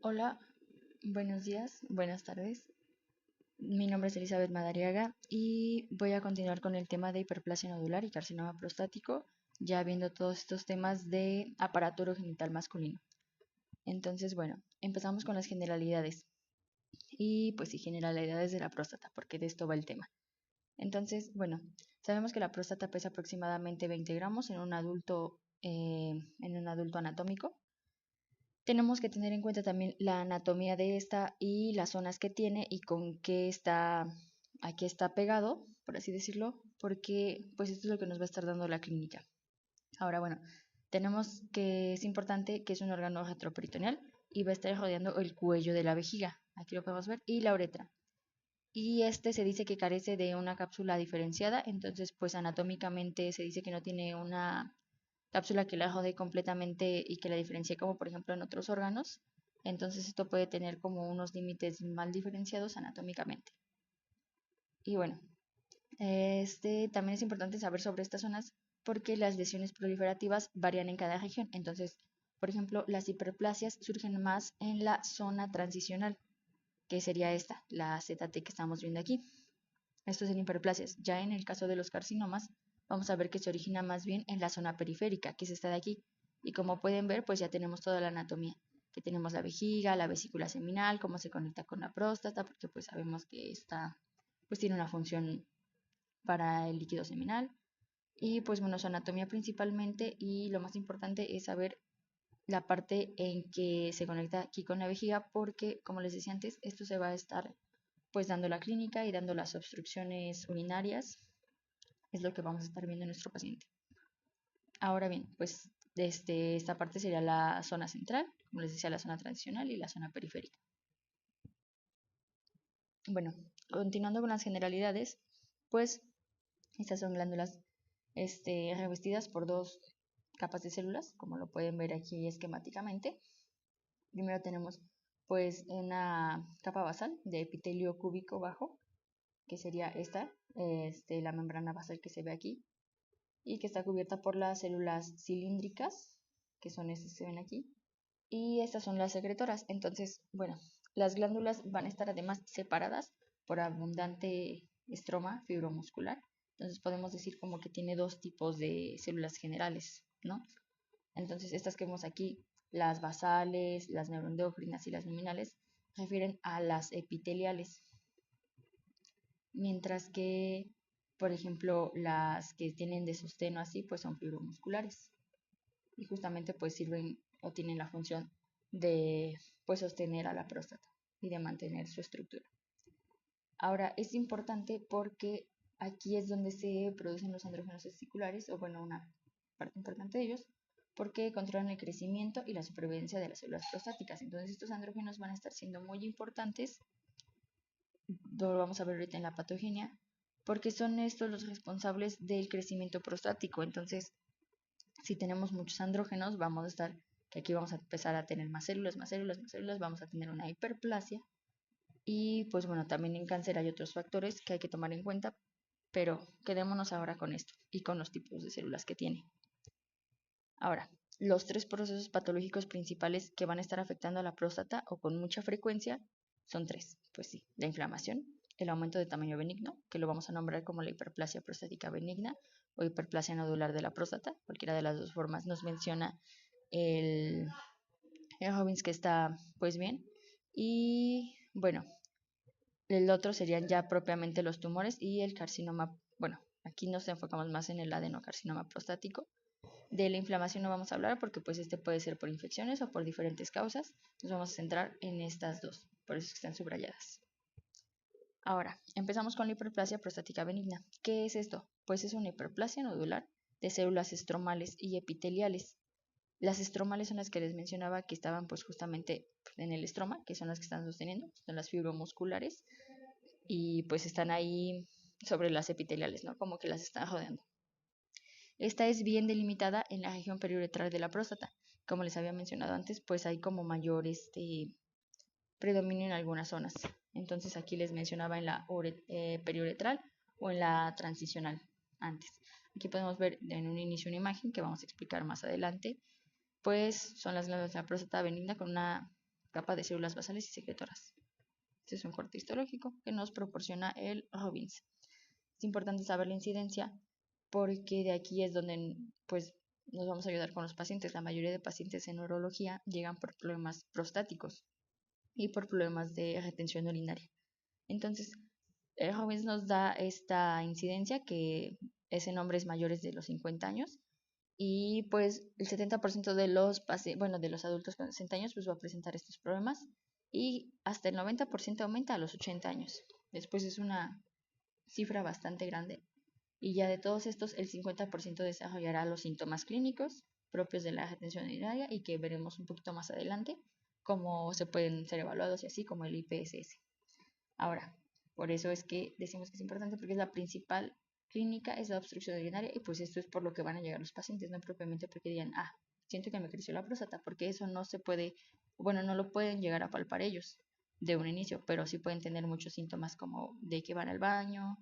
Hola, buenos días, buenas tardes. Mi nombre es Elizabeth Madariaga y voy a continuar con el tema de hiperplasia nodular y carcinoma prostático, ya viendo todos estos temas de aparato urogenital masculino. Entonces, bueno, empezamos con las generalidades y pues sí, generalidades de la próstata, porque de esto va el tema. Entonces, bueno, sabemos que la próstata pesa aproximadamente 20 gramos en un adulto anatómico. Tenemos que tener en cuenta también la anatomía de esta y las zonas que tiene y con qué está, a qué está pegado, por así decirlo, porque pues esto es lo que nos va a estar dando la clínica. Ahora, bueno, tenemos que es importante que es un órgano retroperitoneal y va a estar rodeando el cuello de la vejiga, aquí lo podemos ver, y la uretra. Y este se dice que carece de una cápsula diferenciada, entonces pues anatómicamente se dice que no tiene una cápsula que la jode completamente y que la diferencie como por ejemplo en otros órganos. Entonces esto puede tener como unos límites mal diferenciados anatómicamente. Y bueno, también es importante saber sobre estas zonas porque las lesiones proliferativas varían en cada región. Entonces, por ejemplo, las hiperplasias surgen más en la zona transicional, que sería esta, la ZT que estamos viendo aquí. Esto es en hiperplasias. Ya en el caso de los carcinomas, vamos a ver que se origina más bien en la zona periférica, que es esta de aquí. Y como pueden ver, pues ya tenemos toda la anatomía, que tenemos la vejiga, la vesícula seminal, cómo se conecta con la próstata, porque pues sabemos que esta pues tiene una función para el líquido seminal. Y pues bueno, su anatomía principalmente y lo más importante es saber la parte en que se conecta aquí con la vejiga, porque como les decía antes, esto se va a estar pues dando la clínica y dando las obstrucciones urinarias, es lo que vamos a estar viendo en nuestro paciente. Ahora bien, pues desde esta parte sería la zona central, como les decía, la zona transicional y la zona periférica. Bueno, continuando con las generalidades, pues estas son glándulas revestidas por dos capas de células, como lo pueden ver aquí esquemáticamente. Primero tenemos pues una capa basal de epitelio cúbico bajo, que sería la membrana basal que se ve aquí, y que está cubierta por las células cilíndricas, que son estas que se ven aquí, y estas son las secretoras. Entonces, bueno, las glándulas van a estar además separadas por abundante estroma fibromuscular. Entonces podemos decir como que tiene dos tipos de células generales, ¿no? Entonces, estas que vemos aquí, las basales, las neuroendocrinas y las luminales, refieren a las epiteliales, mientras que, por ejemplo, las que tienen de sosteno así, pues son fibromusculares y justamente pues sirven o tienen la función de pues sostener a la próstata y de mantener su estructura. Ahora, es importante porque aquí es donde se producen los andrógenos testiculares, o bueno, una parte importante de ellos, porque controlan el crecimiento y la supervivencia de las células prostáticas. Entonces, estos andrógenos van a estar siendo muy importantes, lo vamos a ver ahorita en la patogenia, porque son estos los responsables del crecimiento prostático. Entonces, si tenemos muchos andrógenos, vamos a estar, que aquí vamos a empezar a tener más células, más células, más células, vamos a tener una hiperplasia. Y pues bueno, también en cáncer hay otros factores que hay que tomar en cuenta, pero quedémonos ahora con esto y con los tipos de células que tiene. Ahora, los tres procesos patológicos principales que van a estar afectando a la próstata o con mucha frecuencia son tres. Pues sí, la inflamación, el aumento de tamaño benigno, que lo vamos a nombrar como la hiperplasia prostática benigna o hiperplasia nodular de la próstata, cualquiera de las dos formas nos menciona el, el Robbins que está pues bien. Y bueno, el otro serían ya propiamente los tumores y el carcinoma. Bueno, aquí nos enfocamos más en el adenocarcinoma prostático. De la inflamación no vamos a hablar porque pues este puede ser por infecciones o por diferentes causas. Nos vamos a centrar en estas dos, por eso es que están subrayadas. Ahora, empezamos con la hiperplasia prostática benigna. ¿Qué es esto? Pues es una hiperplasia nodular de células estromales y epiteliales. Las estromales son las que les mencionaba que estaban pues justamente en el estroma, que son las que están sosteniendo, son las fibromusculares y pues están ahí sobre las epiteliales, ¿no? Como que las están rodeando. Esta es bien delimitada en la región periuretral de la próstata. Como les había mencionado antes, pues hay como mayor predominio en algunas zonas. Entonces aquí les mencionaba en la periuretral o en la transicional antes. Aquí podemos ver en un inicio una imagen que vamos a explicar más adelante. Pues son las glándulas de la próstata benigna con una capa de células basales y secretoras. Este es un corte histológico que nos proporciona el Robbins. Es importante saber la incidencia porque de aquí es donde pues, nos vamos a ayudar con los pacientes. La mayoría de pacientes en urología llegan por problemas prostáticos y por problemas de retención urinaria. Entonces, el Robbins nos da esta incidencia que es en hombres mayores de los 50 años y pues el 70% de de los adultos con 60 años pues va a presentar estos problemas y hasta el 90% aumenta a los 80 años. Después es una cifra bastante grande y ya de todos estos el 50% desarrollará los síntomas clínicos propios de la retención urinaria y que veremos un poquito más adelante cómo se pueden ser evaluados y así como el IPSS. Ahora, por eso es que decimos que es importante porque es la principal clínica, es la obstrucción urinaria y pues esto es por lo que van a llegar los pacientes, no propiamente porque digan, siento que me creció la próstata, porque eso no se puede, bueno, no lo pueden llegar a palpar ellos de un inicio, pero sí pueden tener muchos síntomas como de que van al baño,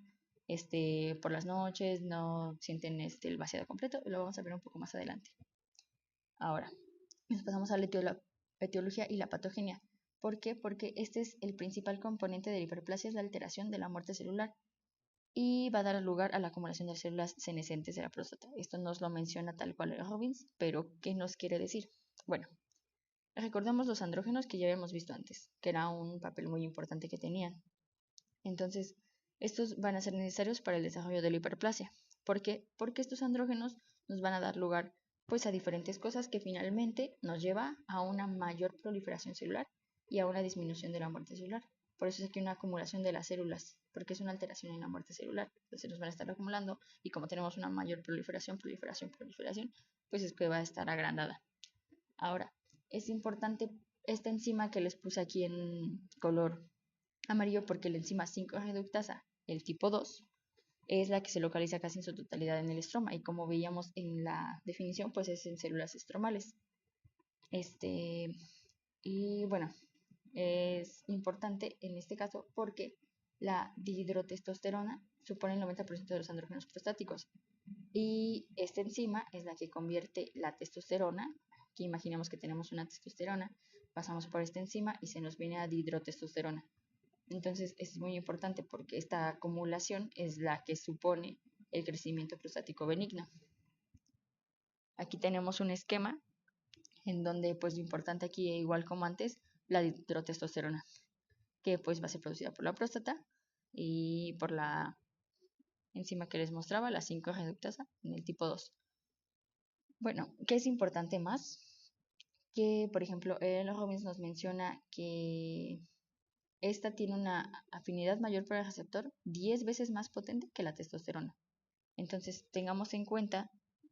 por las noches, no sienten el vaciado completo, y lo vamos a ver un poco más adelante. Ahora, nos pasamos a la etiología y la patogenia. ¿Por qué? Porque este es el principal componente de la hiperplasia, es la alteración de la muerte celular y va a dar lugar a la acumulación de células senescentes de la próstata. Esto nos lo menciona tal cual el Robbins, pero ¿qué nos quiere decir? Bueno, recordemos los andrógenos que ya habíamos visto antes, que era un papel muy importante que tenían. Entonces, estos van a ser necesarios para el desarrollo de la hiperplasia. ¿Por qué? Porque estos andrógenos nos van a dar lugar pues a diferentes cosas que finalmente nos lleva a una mayor proliferación celular y a una disminución de la muerte celular. Por eso es que una acumulación de las células, porque es una alteración en la muerte celular. Entonces nos van a estar acumulando y como tenemos una mayor proliferación, pues es que va a estar agrandada. Ahora, es importante esta enzima que les puse aquí en color amarillo porque la enzima 5-reductasa, el tipo 2, es la que se localiza casi en su totalidad en el estroma y como veíamos en la definición, pues es en células estromales. Y bueno, es importante en este caso porque la dihidrotestosterona supone el 90% de los andrógenos prostáticos y esta enzima es la que convierte la testosterona, que imaginemos que tenemos una testosterona, pasamos por esta enzima y se nos viene a dihidrotestosterona. Entonces es muy importante porque esta acumulación es la que supone el crecimiento prostático benigno. Aquí tenemos un esquema en donde pues lo importante aquí, igual como antes, la dihidrotestosterona, que pues va a ser producida por la próstata y por la enzima que les mostraba, la 5-reductasa en el tipo 2. Bueno, ¿qué es importante más? Que, por ejemplo, el Robbins nos menciona que esta tiene una afinidad mayor para el receptor 10 veces más potente que la testosterona. Entonces, tengamos en cuenta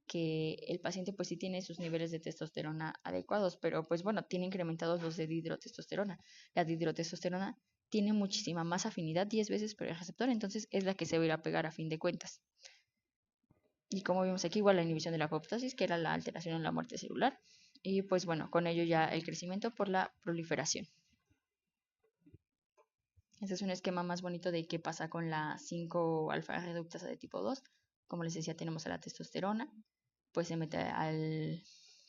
que el paciente pues sí tiene sus niveles de testosterona adecuados, pero pues bueno, tiene incrementados los de dihidrotestosterona. La dihidrotestosterona tiene muchísima más afinidad, 10 veces por el receptor, entonces es la que se va a ir a pegar a fin de cuentas. Y como vimos aquí, igual la inhibición de la apoptosis, que era la alteración en la muerte celular. Y pues bueno, con ello ya el crecimiento por la proliferación. Este es un esquema más bonito de qué pasa con la 5-alfa reductasa de tipo 2. Como les decía, tenemos a la testosterona, pues se mete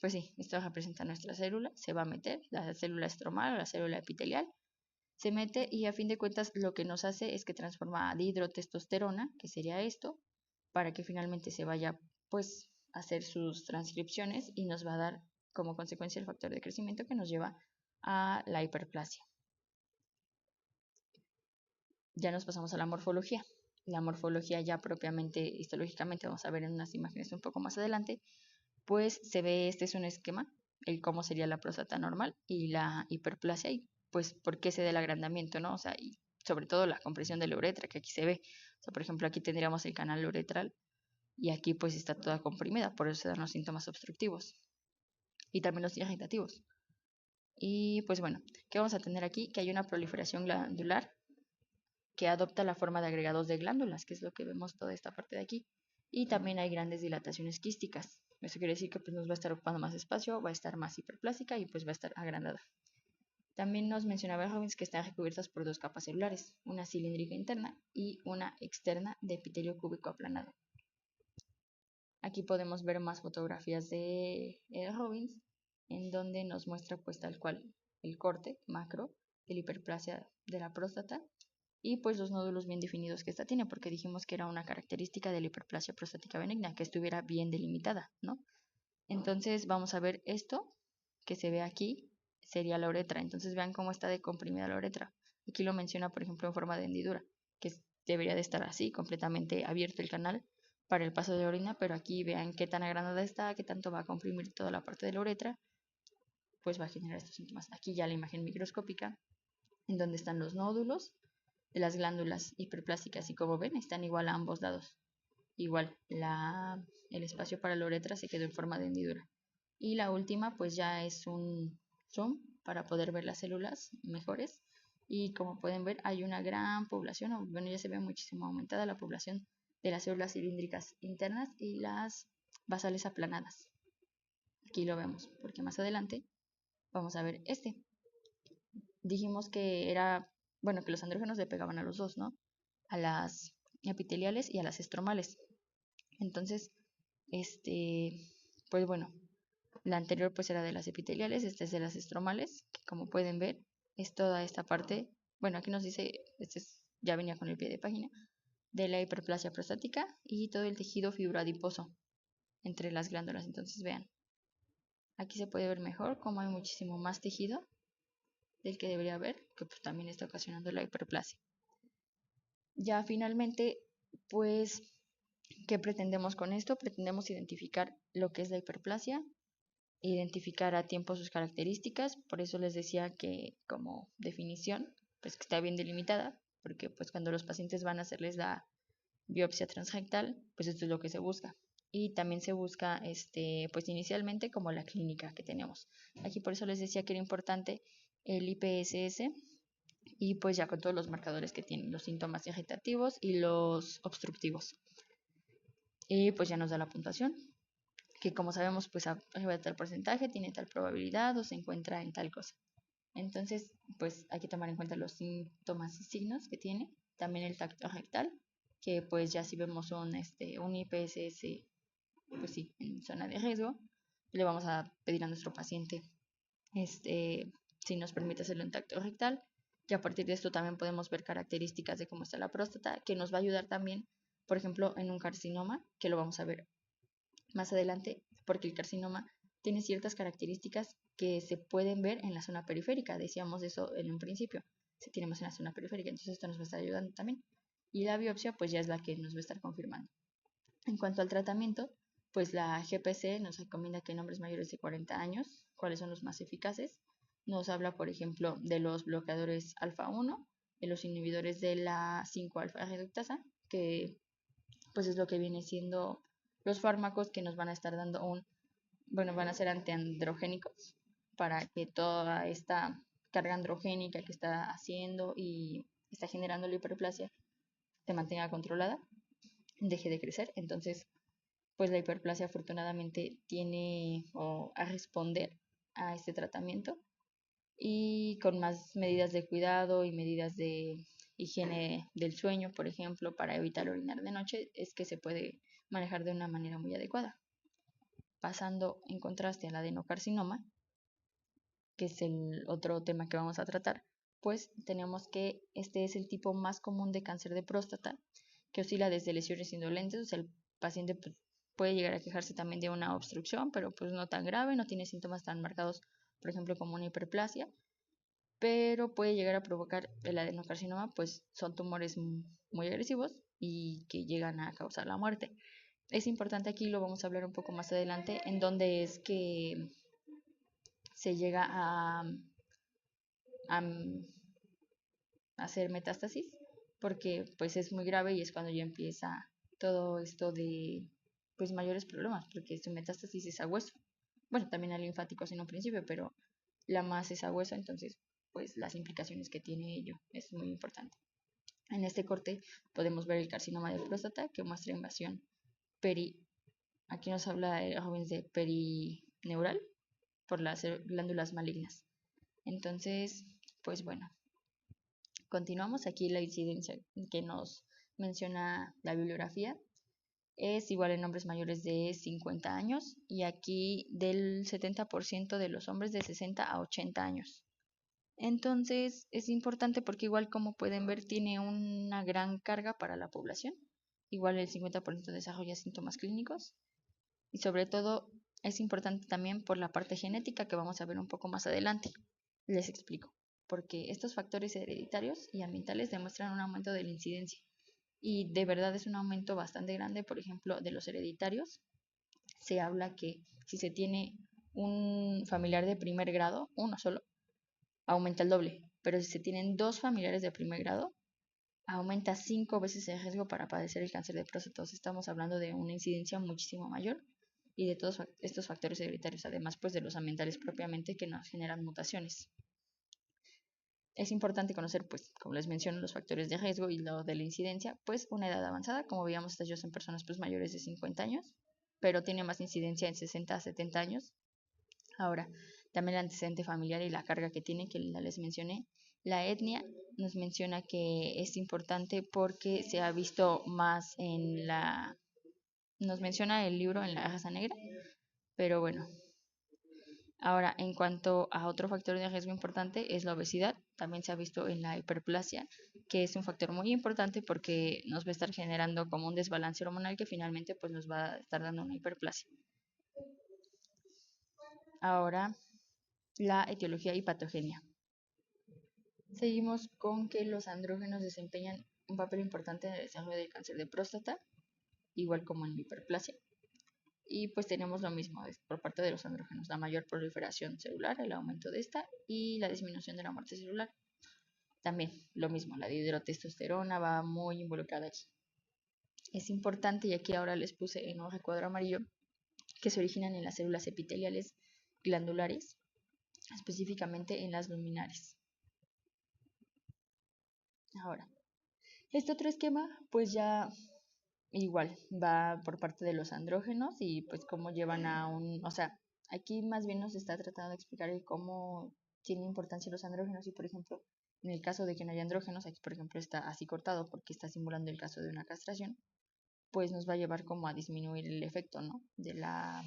pues sí, esto representa nuestra célula, se va a meter, la célula estromal o la célula epitelial, se mete y a fin de cuentas lo que nos hace es que transforma a dihidrotestosterona, que sería esto, para que finalmente se vaya pues a hacer sus transcripciones y nos va a dar como consecuencia el factor de crecimiento que nos lleva a la hiperplasia. Ya nos pasamos a la morfología. La morfología ya propiamente histológicamente, vamos a ver en unas imágenes un poco más adelante, pues se ve, este es un esquema, el cómo sería la próstata normal y la hiperplasia y pues por qué se da el agrandamiento, ¿no? O sea, y sobre todo la compresión de la uretra que aquí se ve. O sea, por ejemplo, aquí tendríamos el canal uretral y aquí pues está toda comprimida, por eso se dan los síntomas obstructivos y también los irritativos. Y pues bueno, ¿qué vamos a tener aquí? Que hay una proliferación glandular que adopta la forma de agregados de glándulas, que es lo que vemos toda esta parte de aquí. Y también hay grandes dilataciones quísticas. Eso quiere decir que pues, nos va a estar ocupando más espacio, va a estar más hiperplástica y pues va a estar agrandada. También nos mencionaba Robbins que están recubiertas por dos capas celulares, una cilíndrica interna y una externa de epitelio cúbico aplanado. Aquí podemos ver más fotografías de Robbins, en donde nos muestra pues tal cual el corte macro de la hiperplasia de la próstata y pues los nódulos bien definidos que esta tiene, porque dijimos que era una característica de la hiperplasia prostática benigna, que estuviera bien delimitada, ¿no? Entonces vamos a ver esto que se ve aquí, sería la uretra. Entonces vean cómo está de comprimida la uretra. Aquí lo menciona, por ejemplo, en forma de hendidura, que debería de estar así, completamente abierto el canal para el paso de la orina, pero aquí vean qué tan agrandada está, qué tanto va a comprimir toda la parte de la uretra, pues va a generar estos síntomas. Aquí ya la imagen microscópica, en donde están los nódulos de las glándulas hiperplásticas y como ven, están igual a ambos lados. Igual, el espacio para la uretra se quedó en forma de hendidura. Y la última, pues ya es un zoom para poder ver las células mejores. Y como pueden ver, hay una gran población, o bueno, ya se ve muchísimo aumentada la población de las células cilíndricas internas y las basales aplanadas. Aquí lo vemos, porque más adelante vamos a ver este. Dijimos que era, bueno, que los andrógenos le pegaban a los dos, ¿no? A las epiteliales y a las estromales. Entonces, pues bueno, la anterior pues era de las epiteliales, esta es de las estromales, que como pueden ver es toda esta parte, bueno, aquí nos dice, ya venía con el pie de página, de la hiperplasia prostática y todo el tejido fibroadiposo entre las glándulas. Entonces vean, aquí se puede ver mejor cómo hay muchísimo más tejido del que debería haber, que pues también está ocasionando la hiperplasia. Ya finalmente, pues, ¿qué pretendemos con esto? Pretendemos identificar lo que es la hiperplasia, identificar a tiempo sus características, por eso les decía que como definición, pues que está bien delimitada, porque pues cuando los pacientes van a hacerles la biopsia transrectal, pues esto es lo que se busca. Y también se busca, pues inicialmente como la clínica que tenemos. Aquí por eso les decía que era importante el IPSS y pues ya con todos los marcadores que tienen, los síntomas irritativos y los obstructivos. Y pues ya nos da la puntuación, que como sabemos, pues arriba de tal porcentaje tiene tal probabilidad o se encuentra en tal cosa. Entonces, pues hay que tomar en cuenta los síntomas y signos que tiene, también el tacto rectal, que pues ya si vemos un IPSS, pues sí, en zona de riesgo, le vamos a pedir a nuestro paciente si nos permite hacerlo en tacto rectal, y a partir de esto también podemos ver características de cómo está la próstata, que nos va a ayudar también, por ejemplo, en un carcinoma, que lo vamos a ver más adelante, porque el carcinoma tiene ciertas características que se pueden ver en la zona periférica. Decíamos eso en un principio, se tenemos en la zona periférica, entonces esto nos va a estar ayudando también. Y la biopsia, pues ya es la que nos va a estar confirmando. En cuanto al tratamiento, pues la GPC nos recomienda que en hombres mayores de 40 años, cuáles son los más eficaces. Nos habla, por ejemplo, de los bloqueadores alfa-1, de los inhibidores de la 5-alfa reductasa, que pues es lo que viene siendo los fármacos que nos van a estar dando bueno, van a ser antiandrogénicos para que toda esta carga androgénica que está haciendo y está generando la hiperplasia se mantenga controlada, deje de crecer. Entonces, pues la hiperplasia afortunadamente tiene a responder a este tratamiento y con más medidas de cuidado y medidas de higiene del sueño, por ejemplo, para evitar orinar de noche, es que se puede manejar de una manera muy adecuada. Pasando en contraste al adenocarcinoma, que es el otro tema que vamos a tratar, pues tenemos que este es el tipo más común de cáncer de próstata, que oscila desde lesiones indolentes, o sea, el paciente pues, puede llegar a quejarse también de una obstrucción, pero pues no tan grave, no tiene síntomas tan marcados, por ejemplo, como una hiperplasia, pero puede llegar a provocar el adenocarcinoma, pues son tumores muy agresivos y que llegan a causar la muerte. Es importante aquí, lo vamos a hablar un poco más adelante, en donde es que se llega a hacer metástasis, porque pues es muy grave y es cuando ya empieza todo esto de pues mayores problemas, porque su metástasis es a hueso. Bueno, también al linfático en un principio, pero la más es a hueso, entonces pues las implicaciones que tiene ello es muy importante. En este corte podemos ver el carcinoma de próstata que muestra invasión aquí nos habla de jóvenes de perineural por las glándulas malignas. Entonces, pues bueno, continuamos aquí la incidencia que nos menciona la bibliografía. Es igual en hombres mayores de 50 años y aquí del 70% de los hombres de 60 a 80 años. Entonces es importante porque igual como pueden ver tiene una gran carga para la población. Igual el 50% desarrolla síntomas clínicos y sobre todo es importante también por la parte genética que vamos a ver un poco más adelante. Les explico. Porque estos factores hereditarios y ambientales demuestran un aumento de la incidencia. Y de verdad es un aumento bastante grande, por ejemplo, de los hereditarios. Se habla que si se tiene un familiar de primer grado, uno solo, aumenta el doble. Pero si se tienen dos familiares de primer grado, aumenta 5 veces el riesgo para padecer el cáncer de próstata. Estamos hablando de una incidencia muchísimo mayor y de todos estos factores hereditarios, además pues de los ambientales propiamente que nos generan mutaciones. Es importante conocer, pues, como les menciono, los factores de riesgo y lo de la incidencia, pues una edad avanzada, como veíamos, estallos en personas pues mayores de 50 años, pero tiene más incidencia en 60 a 70 años. Ahora, también el antecedente familiar y la carga que tiene, que ya les mencioné. La etnia nos menciona que es importante porque se ha visto más en la... Nos menciona el libro en la raza negra, pero bueno. Ahora, en cuanto a otro factor de riesgo importante es la obesidad. También se ha visto en la hiperplasia, que es un factor muy importante porque nos va a estar generando como un desbalance hormonal que finalmente pues nos va a estar dando una hiperplasia. Ahora, la etiología y patogenia. Seguimos con que los andrógenos desempeñan un papel importante en el desarrollo del cáncer de próstata, igual como en la hiperplasia. Y pues tenemos lo mismo por parte de los andrógenos, la mayor proliferación celular, el aumento de esta y la disminución de la muerte celular. También lo mismo, la dihidrotestosterona va muy involucrada aquí. Es importante, y aquí ahora les puse en un recuadro amarillo, que se originan en las células epiteliales glandulares, específicamente en las luminares. Ahora, este otro esquema, pues ya igual va por parte de los andrógenos y pues cómo llevan a un, o sea, aquí más bien nos está tratando de explicar el cómo tienen importancia los andrógenos y por ejemplo, en el caso de que no haya andrógenos, aquí por ejemplo está así cortado porque está simulando el caso de una castración, pues nos va a llevar como a disminuir el efecto, ¿no? De la,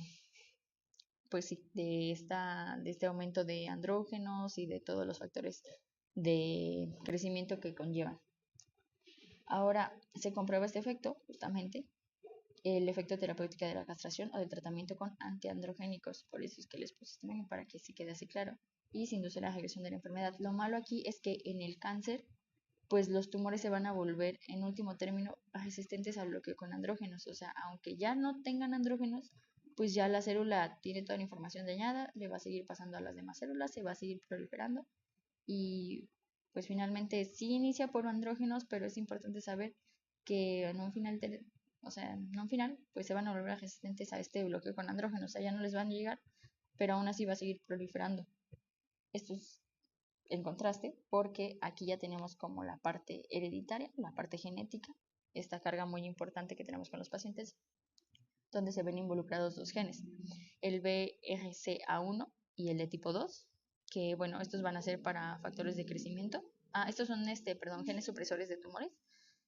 pues sí, de este aumento de andrógenos y de todos los factores de crecimiento que conllevan. Ahora se comprueba este efecto justamente el efecto terapéutico de la castración o del tratamiento con antiandrogénicos. Por eso es que les puse esta imagen para que sí quede así claro. Y se induce la regresión de la enfermedad. Lo malo aquí es que en el cáncer, pues los tumores se van a volver, en último término, resistentes al bloqueo con andrógenos. O sea, aunque ya no tengan andrógenos, pues ya la célula tiene toda la información dañada, le va a seguir pasando a las demás células, se va a seguir proliferando y pues finalmente sí inicia por andrógenos, pero es importante saber que en un final, o sea, en un final, pues se van a volver resistentes a este bloqueo con andrógenos, o sea, ya no les van a llegar, pero aún así va a seguir proliferando. Esto es en contraste, porque aquí ya tenemos como la parte hereditaria, la parte genética, esta carga muy importante que tenemos con los pacientes, donde se ven involucrados dos genes, el BRCA1 y el de tipo 2, que bueno, estos van a ser para factores de crecimiento. Estos son genes supresores de tumores.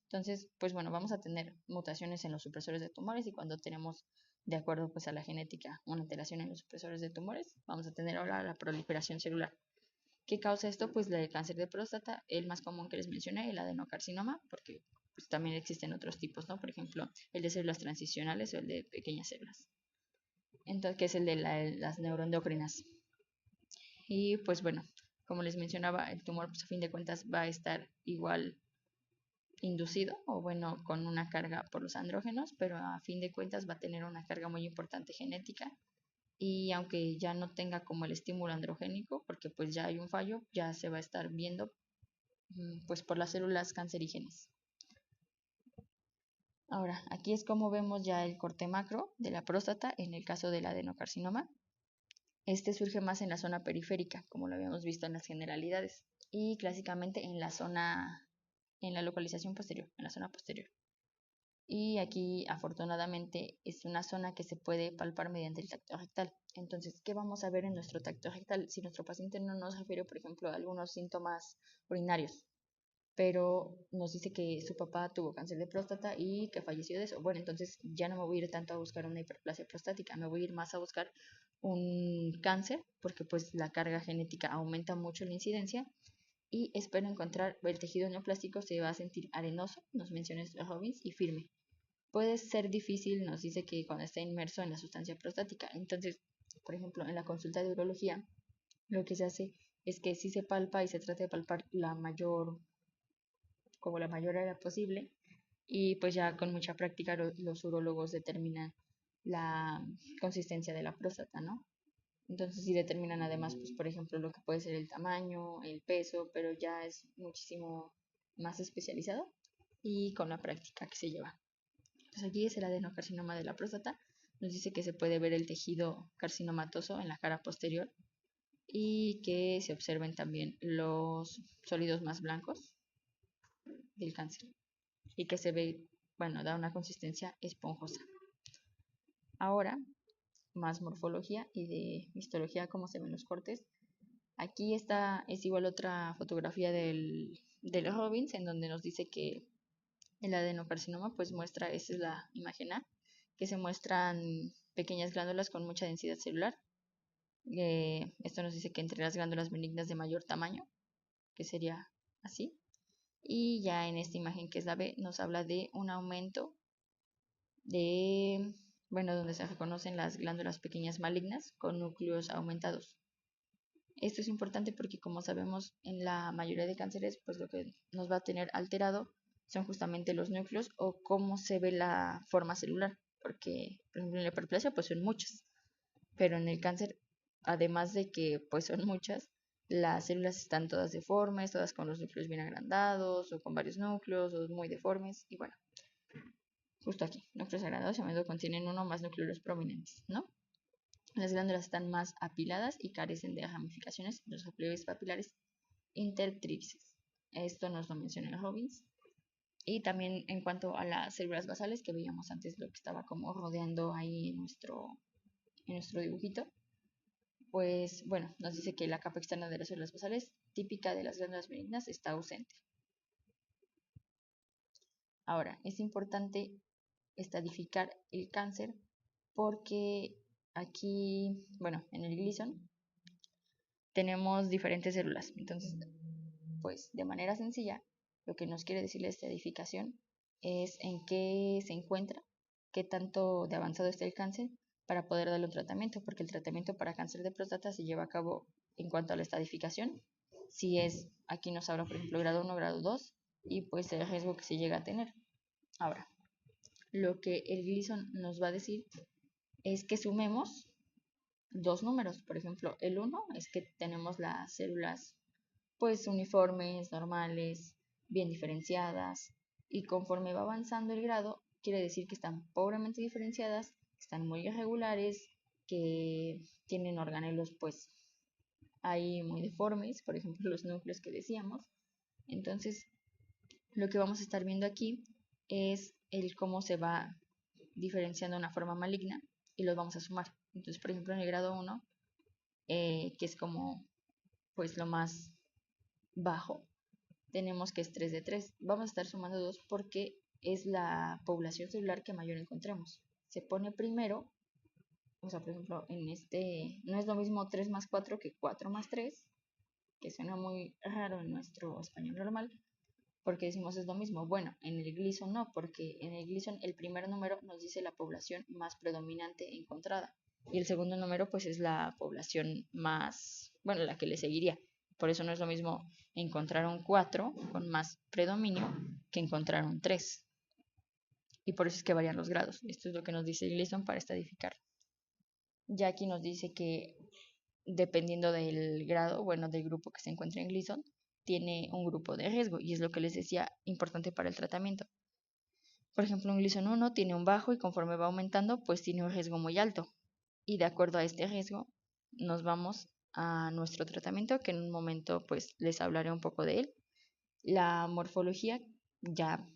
Entonces, pues bueno, vamos a tener mutaciones en los supresores de tumores y cuando tenemos, de acuerdo pues a la genética, una alteración en los supresores de tumores, vamos a tener ahora la proliferación celular. ¿Qué causa esto? Pues el cáncer de próstata, el más común que les mencioné, el adenocarcinoma, porque pues, también existen otros tipos, ¿no? Por ejemplo, el de células transicionales o el de pequeñas células. Entonces, que es el de las neuroendocrinas. Y pues bueno, como les mencionaba, el tumor pues, a fin de cuentas va a estar igual inducido o bueno con una carga por los andrógenos, pero a fin de cuentas va a tener una carga muy importante genética y aunque ya no tenga como el estímulo androgénico, porque pues ya hay un fallo, ya se va a estar viendo pues por las células cancerígenas. Ahora, aquí es como vemos ya el corte macro de la próstata en el caso del adenocarcinoma. Este surge más en la zona periférica, como lo habíamos visto en las generalidades, y clásicamente en la zona, en la localización posterior, en la zona posterior. Y aquí, afortunadamente, es una zona que se puede palpar mediante el tacto rectal. Entonces, ¿qué vamos a ver en nuestro tacto rectal? Si nuestro paciente no nos refiere, por ejemplo, a algunos síntomas urinarios, pero nos dice que su papá tuvo cáncer de próstata y que falleció de eso. Bueno, entonces ya no me voy a ir tanto a buscar una hiperplasia prostática, me voy a ir más a buscar un cáncer, porque pues la carga genética aumenta mucho la incidencia y espero encontrar el tejido neoplástico se va a sentir arenoso, nos menciona Robbins, y firme. Puede ser difícil, nos dice que cuando está inmerso en la sustancia prostática. Entonces, por ejemplo, en la consulta de urología, lo que se hace es que si se palpa y se trata de palpar como la mayor área posible, y pues ya con mucha práctica los urólogos determinan la consistencia de la próstata, ¿no? Entonces sí determinan además, pues por ejemplo, lo que puede ser el tamaño, el peso, pero ya es muchísimo más especializado y con la práctica que se lleva. Pues aquí es el adenocarcinoma de la próstata. Nos dice que se puede ver el tejido carcinomatoso en la cara posterior y que se observen también los sólidos más blancos del cáncer y que se ve, bueno, da una consistencia esponjosa. Ahora, más morfología y de histología, cómo se ven los cortes. Aquí está, es igual otra fotografía del Robbins, en donde nos dice que el adenocarcinoma pues muestra, esa es la imagen A, que se muestran pequeñas glándulas con mucha densidad celular. Esto nos dice que entre las glándulas benignas de mayor tamaño, que sería así. Y ya en esta imagen que es la B, nos habla de un aumento de, bueno, donde se reconocen las glándulas pequeñas malignas con núcleos aumentados. Esto es importante porque, como sabemos, en la mayoría de cánceres, pues lo que nos va a tener alterado son justamente los núcleos o cómo se ve la forma celular, porque, por ejemplo, en la hiperplasia pues son muchas, pero en el cáncer, además de que pues son muchas, las células están todas deformes, todas con los núcleos bien agrandados o con varios núcleos o muy deformes, y bueno, justo aquí, núcleos agrandados a menudo contienen uno o más núcleos prominentes, ¿no? Las glándulas están más apiladas y carecen de ramificaciones en los pliegues papilares intertríbices. Esto nos lo menciona el Robbins. Y también en cuanto a las células basales, que veíamos antes lo que estaba como rodeando ahí en nuestro dibujito, pues bueno, nos dice que la capa externa de las células basales, típica de las glándulas benignas, está ausente. Ahora, es importante estadificar el cáncer porque aquí, bueno, en el Gleason tenemos diferentes células. Entonces, pues de manera sencilla, lo que nos quiere decir la estadificación es en qué se encuentra, qué tanto de avanzado está el cáncer para poder darle un tratamiento, porque el tratamiento para cáncer de próstata se lleva a cabo en cuanto a la estadificación, si es, aquí nos habla por ejemplo grado 1, grado 2 y pues el riesgo que se llega a tener. Ahora, lo que el Gleason nos va a decir es que sumemos dos números. Por ejemplo, el 1 es que tenemos las células pues uniformes, normales, bien diferenciadas, y conforme va avanzando el grado, quiere decir que están pobremente diferenciadas, que están muy irregulares, que tienen organelos pues ahí muy deformes, por ejemplo los núcleos que decíamos. Entonces, lo que vamos a estar viendo aquí es el cómo se va diferenciando una forma maligna y los vamos a sumar. Entonces, por ejemplo, en el grado 1, que es como pues lo más bajo, tenemos que es 3 de 3. Vamos a estar sumando 2 porque es la población celular que mayor encontremos. Se pone primero, o sea, por ejemplo, en este, no es lo mismo 3 más 4 que 4 más 3, que suena muy raro en nuestro español normal, porque decimos es lo mismo. Bueno, en el Gleason no, porque en el Gleason el primer número nos dice la población más predominante encontrada y el segundo número pues es la población más, bueno, la que le seguiría. Por eso no es lo mismo encontrar un 4 con más predominio que encontrar un 3. Y por eso es que varían los grados. Esto es lo que nos dice Gleason para estadificar. Ya aquí nos dice que dependiendo del grado, bueno, del grupo que se encuentra en Gleason, tiene un grupo de riesgo y es lo que les decía importante para el tratamiento. Por ejemplo, un Gleason 1 tiene un bajo y conforme va aumentando, pues tiene un riesgo muy alto. Y de acuerdo a este riesgo, nos vamos a nuestro tratamiento, que en un momento pues les hablaré un poco de él. La morfología, ya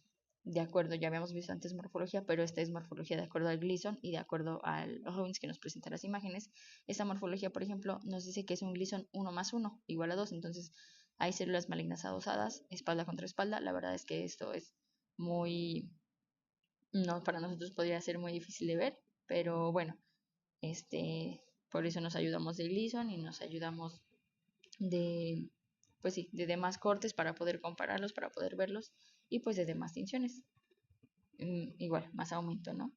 de acuerdo, ya habíamos visto antes morfología, pero esta es morfología de acuerdo al Gleason y de acuerdo al Robbins que nos presenta las imágenes. Esta morfología, por ejemplo, nos dice que es un Gleason 1 más 1 igual a 2, entonces hay células malignas adosadas, espalda contra espalda. La verdad es que esto es muy, no, para nosotros podría ser muy difícil de ver, pero bueno, por eso nos ayudamos de Gleason y nos ayudamos de, pues sí, de demás cortes para poder compararlos, para poder verlos y pues de demás tinciones. Igual, más aumento, ¿no?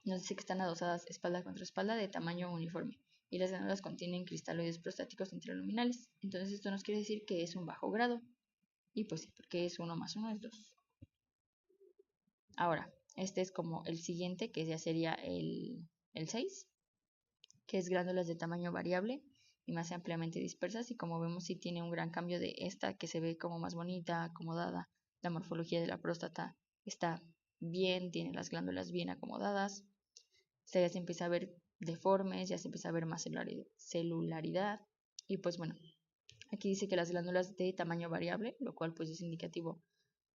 Nos dice que están adosadas espalda contra espalda de tamaño uniforme y las glándulas contienen cristaloides prostáticos intraluminales. Entonces esto nos quiere decir que es un bajo grado. Y pues sí, porque es 1 más 1 es 2. Ahora, este es como el siguiente, que ya sería el 6, que es glándulas de tamaño variable y más ampliamente dispersas. Y como vemos, sí tiene un gran cambio de esta, que se ve como más bonita, acomodada. La morfología de la próstata está bien, tiene las glándulas bien acomodadas. Ya se empieza a ver deformes, ya se empieza a ver más celularidad. Y pues bueno, aquí dice que las glándulas de tamaño variable, lo cual pues es indicativo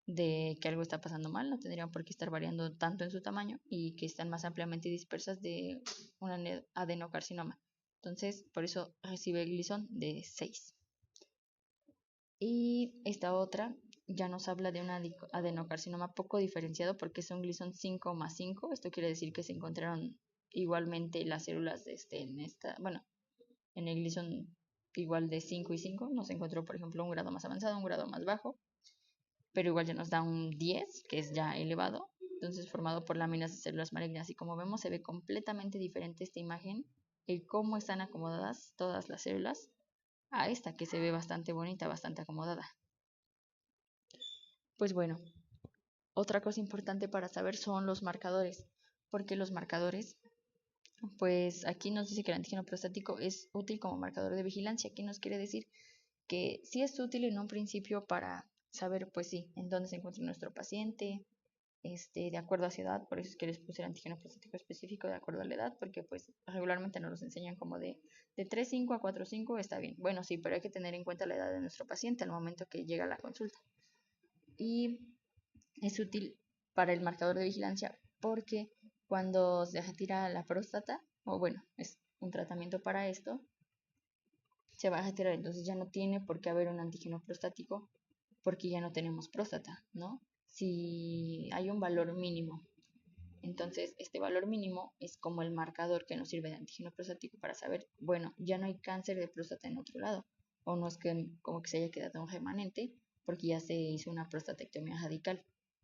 de que algo está pasando mal, no tendrían por qué estar variando tanto en su tamaño y que están más ampliamente dispersas de un adenocarcinoma. Entonces, por eso recibe Gleason de 6. Y esta otra ya nos habla de un adenocarcinoma poco diferenciado porque es un Gleason 5 más 5. Esto quiere decir que se encontraron igualmente las células de bueno, en el Gleason igual de 5 y 5. Nos encontró, por ejemplo, un grado más avanzado, un grado más bajo, pero igual ya nos da un 10, que es ya elevado. Entonces, formado por láminas de células malignas. Y como vemos, se ve completamente diferente esta imagen, el cómo están acomodadas todas las células, a esta que se ve bastante bonita, bastante acomodada. Pues bueno, otra cosa importante para saber son los marcadores, porque los marcadores, pues aquí nos dice que el antígeno prostático es útil como marcador de vigilancia. ¿Qué nos quiere decir? Que sí es útil en un principio para saber, pues sí, en dónde se encuentra nuestro paciente, de acuerdo a su edad. Por eso es que les puse el antígeno prostático específico de acuerdo a la edad, porque pues regularmente nos los enseñan como de 3,5 a 4,5 está bien. Bueno, sí, pero hay que tener en cuenta la edad de nuestro paciente al momento que llega a la consulta. Y es útil para el marcador de vigilancia porque cuando se retira la próstata, o bueno, es un tratamiento para esto, se va a retirar, entonces ya no tiene por qué haber un antígeno prostático porque ya no tenemos próstata, ¿no? Si hay un valor mínimo, entonces este valor mínimo es como el marcador que nos sirve de antígeno prostático para saber, bueno, ya no hay cáncer de próstata en otro lado, o no es que como que se haya quedado un remanente porque ya se hizo una prostatectomía radical.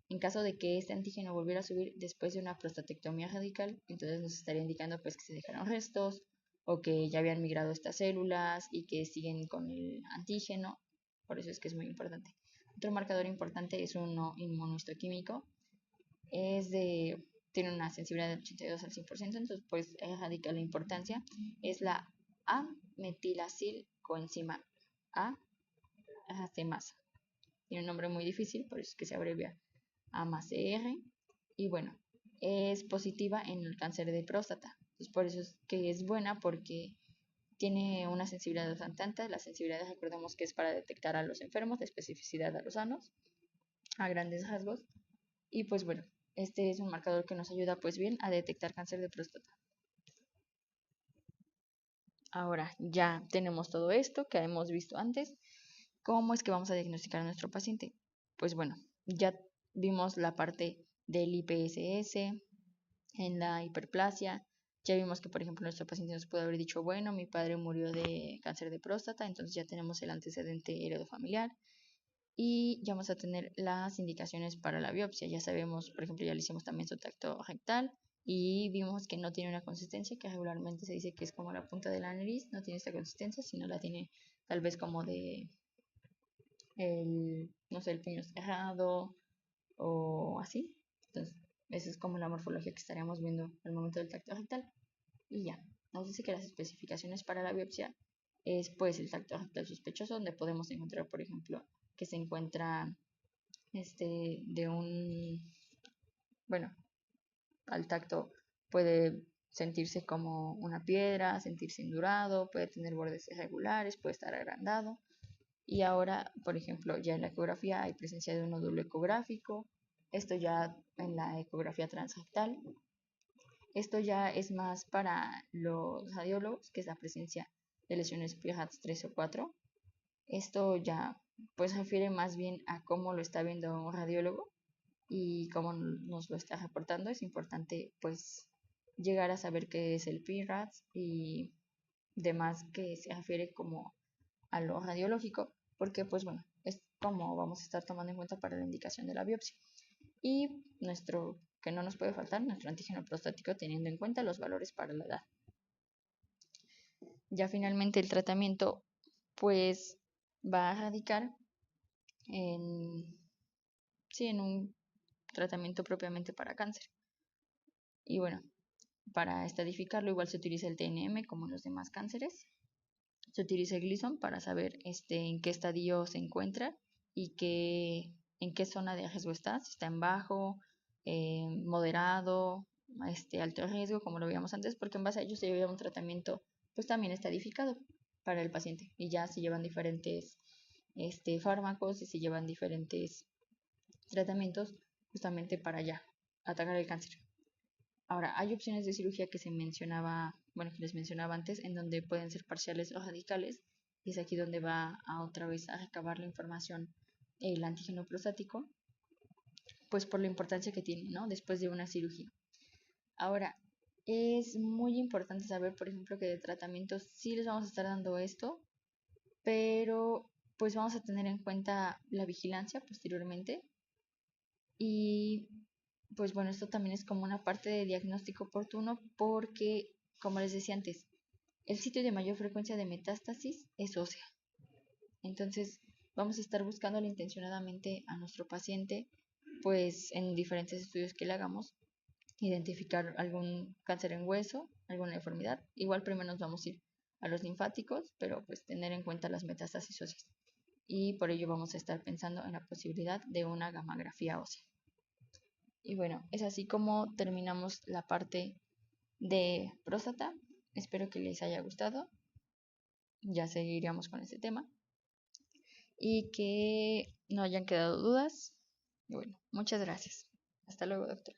En caso de que este antígeno volviera a subir después de una prostatectomía radical, entonces nos estaría indicando pues que se dejaron restos o que ya habían migrado estas células y que siguen con el antígeno. Por eso es que es muy importante. Otro marcador importante es uno inmunohistoquímico. Tiene una sensibilidad del 82 al 100%, entonces pues radica la importancia. Es la A-metilacilcoenzima A-ACMasa. Tiene un nombre muy difícil, por eso es que se abrevia A+ER. Y bueno, es positiva en el cáncer de próstata. Entonces por eso es que es buena porque tiene una sensibilidad bastante alta. La sensibilidad, recordemos que es para detectar a los enfermos, de especificidad a los sanos, a grandes rasgos. Y pues bueno, este es un marcador que nos ayuda pues bien a detectar cáncer de próstata. Ahora ya tenemos todo esto que hemos visto antes. ¿Cómo es que vamos a diagnosticar a nuestro paciente? Pues bueno, ya vimos la parte del IPSS en la hiperplasia. Ya vimos que, por ejemplo, nuestro paciente nos puede haber dicho, bueno, mi padre murió de cáncer de próstata, entonces ya tenemos el antecedente heredofamiliar. Y ya vamos a tener las indicaciones para la biopsia. Ya sabemos, por ejemplo, ya le hicimos también su tacto rectal y vimos que no tiene una consistencia, que regularmente se dice que es como la punta de la nariz, no tiene esta consistencia, sino la tiene tal vez como de no sé, el puño cerrado o así. Entonces, esa es como la morfología que estaríamos viendo al momento del tacto rectal. Y ya, nos dice que las especificaciones para la biopsia es pues el tacto rectal sospechoso, donde podemos encontrar, por ejemplo, que se encuentra bueno, al tacto puede sentirse como una piedra, sentirse indurado, puede tener bordes irregulares, puede estar agrandado. Y ahora, por ejemplo, ya en la ecografía hay presencia de un nódulo ecográfico. Esto ya en la ecografía transrectal. Esto ya es más para los radiólogos, que es la presencia de lesiones Pierhatz 3 o 4. Esto ya pues refiere más bien a cómo lo está viendo un radiólogo y cómo nos lo está reportando. Es importante pues llegar a saber qué es el PIRADS y demás que se refiere como a lo radiológico, porque pues bueno, es como vamos a estar tomando en cuenta para la indicación de la biopsia. Y nuestro, que no nos puede faltar, nuestro antígeno prostático teniendo en cuenta los valores para la edad. Ya finalmente el tratamiento pues va a radicar en, sí, en un tratamiento propiamente para cáncer. Y bueno, para estadificarlo igual se utiliza el TNM como en los demás cánceres. Se utiliza el Gleason para saber en qué estadio se encuentra y en qué zona de riesgo está, si está en bajo, moderado, alto riesgo, como lo veíamos antes, porque en base a ello se lleva un tratamiento pues también estadificado para el paciente y ya se llevan diferentes fármacos y se llevan diferentes tratamientos justamente para ya atacar el cáncer. Ahora, hay opciones de cirugía que se mencionaba, bueno, que les mencionaba antes, en donde pueden ser parciales o radicales, y es aquí donde va a otra vez a recabar la información el antígeno prostático, pues por la importancia que tiene, ¿no? Después de una cirugía. Ahora, es muy importante saber, por ejemplo, que de tratamientos sí les vamos a estar dando esto, pero pues vamos a tener en cuenta la vigilancia posteriormente y pues bueno, esto también es como una parte de diagnóstico oportuno porque, como les decía antes, el sitio de mayor frecuencia de metástasis es ósea. Entonces, vamos a estar buscando intencionadamente a nuestro paciente, pues en diferentes estudios que le hagamos, identificar algún cáncer en hueso, alguna deformidad. Igual primero nos vamos a ir a los linfáticos, pero pues tener en cuenta las metástasis óseas. Y por ello vamos a estar pensando en la posibilidad de una gamografía ósea. Y bueno, es así como terminamos la parte de próstata. Espero que les haya gustado. Ya seguiríamos con este tema. Y que no hayan quedado dudas. Y bueno, muchas gracias. Hasta luego, doctor.